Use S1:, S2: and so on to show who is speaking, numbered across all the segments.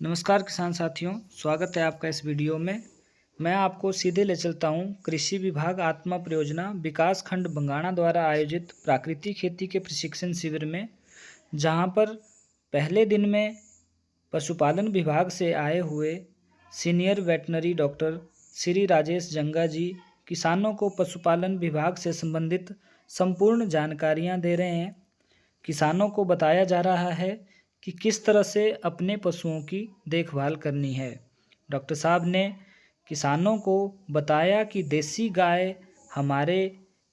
S1: नमस्कार किसान साथियों, स्वागत है आपका इस वीडियो में। मैं आपको सीधे ले चलता हूं कृषि विभाग आत्मा परियोजना विकास खंड बंगाणा द्वारा आयोजित प्राकृतिक खेती के प्रशिक्षण शिविर में, जहां पर पहले दिन में पशुपालन विभाग से आए हुए senior veterinary doctor Shri Rajesh Janga ji किसानों को पशुपालन विभाग से संबंधित संपूर्ण जानकारियां दे रहे हैं। किसानों को बताया जा रहा है कि किस तरह से अपने पशुओं की देखभाल करनी है। डॉक्टर साहब ने किसानों को बताया कि देसी गाय हमारे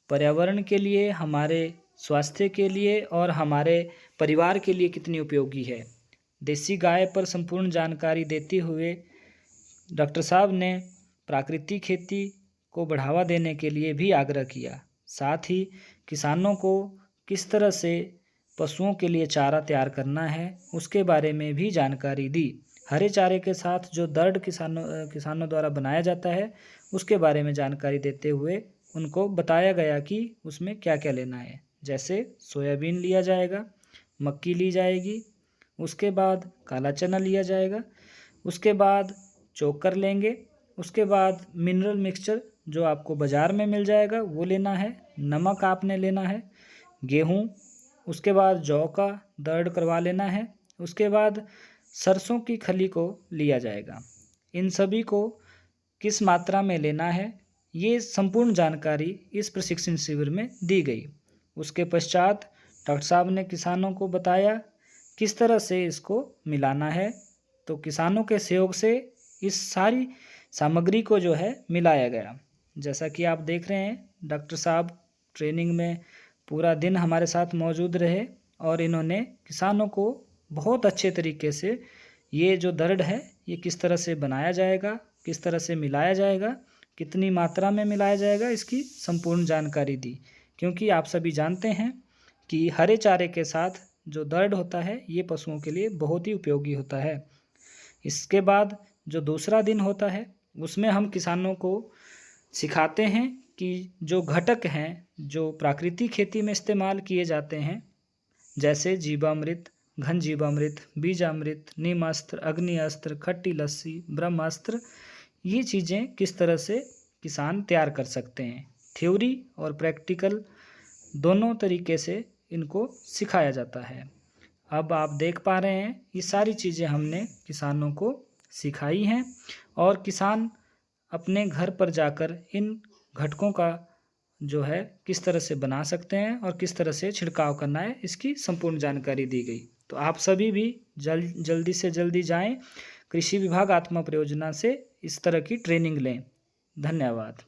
S1: पर्यावरण के लिए, हमारे स्वास्थ्य के लिए और हमारे परिवार के लिए कितनी उपयोगी है। देसी गाय पर संपूर्ण जानकारी देते हुए डॉक्टर साहब ने प्राकृतिक खेती को बढ़ावा देने के लिए भी आग्रह किया। साथ ही किसानों को किस तरह से पशुओं के लिए चारा तैयार करना है उसके बारे में भी जानकारी दी। हरे चारे के साथ जो दर्ड किसानों द्वारा बनाया जाता है उसके बारे में जानकारी देते हुए उनको बताया गया कि उसमें क्या क्या लेना है। जैसे सोयाबीन लिया जाएगा, मक्की ली जाएगी, उसके बाद काला चना लिया जाएगा, उसके बाद चोकर लेंगे, उसके बाद मिनरल मिक्सचर जो आपको बाज़ार में मिल जाएगा वो लेना है, नमक आपने लेना है, गेहूँ, उसके बाद जौ का दर्ड करवा लेना है, उसके बाद सरसों की खली को लिया जाएगा। इन सभी को किस मात्रा में लेना है ये संपूर्ण जानकारी इस प्रशिक्षण शिविर में दी गई। उसके पश्चात डॉक्टर साहब ने किसानों को बताया किस तरह से इसको मिलाना है। तो किसानों के सहयोग से इस सारी सामग्री को जो है मिलाया गया। जैसा कि आप देख रहे हैं, डॉक्टर साहब ट्रेनिंग में पूरा दिन हमारे साथ मौजूद रहे और इन्होंने किसानों को बहुत अच्छे तरीके से ये जो दर्ड है ये किस तरह से बनाया जाएगा, किस तरह से मिलाया जाएगा, कितनी मात्रा में मिलाया जाएगा, इसकी संपूर्ण जानकारी दी। क्योंकि आप सभी जानते हैं कि हरे चारे के साथ जो दर्ड होता है ये पशुओं के लिए बहुत ही उपयोगी होता है। इसके बाद जो दूसरा दिन होता है उसमें हम किसानों को सिखाते हैं कि जो घटक हैं जो प्राकृतिक खेती में इस्तेमाल किए जाते हैं, जैसे जीवामृत, घन जीवामृत, बीजामृत, नीमास्त्र, अग्नि अस्त्र, खट्टी लस्सी, ब्रह्मास्त्र, ये चीज़ें किस तरह से किसान तैयार कर सकते हैं। थ्योरी और प्रैक्टिकल दोनों तरीके से इनको सिखाया जाता है। अब आप देख पा रहे हैं ये सारी चीज़ें हमने किसानों को सिखाई हैं और किसान अपने घर पर जाकर इन घटकों का जो है किस तरह से बना सकते हैं और किस तरह से छिड़काव करना है इसकी संपूर्ण जानकारी दी गई। तो आप सभी भी जल्दी से जल्दी जाएं, कृषि विभाग आत्मा परियोजना से इस तरह की ट्रेनिंग लें। धन्यवाद।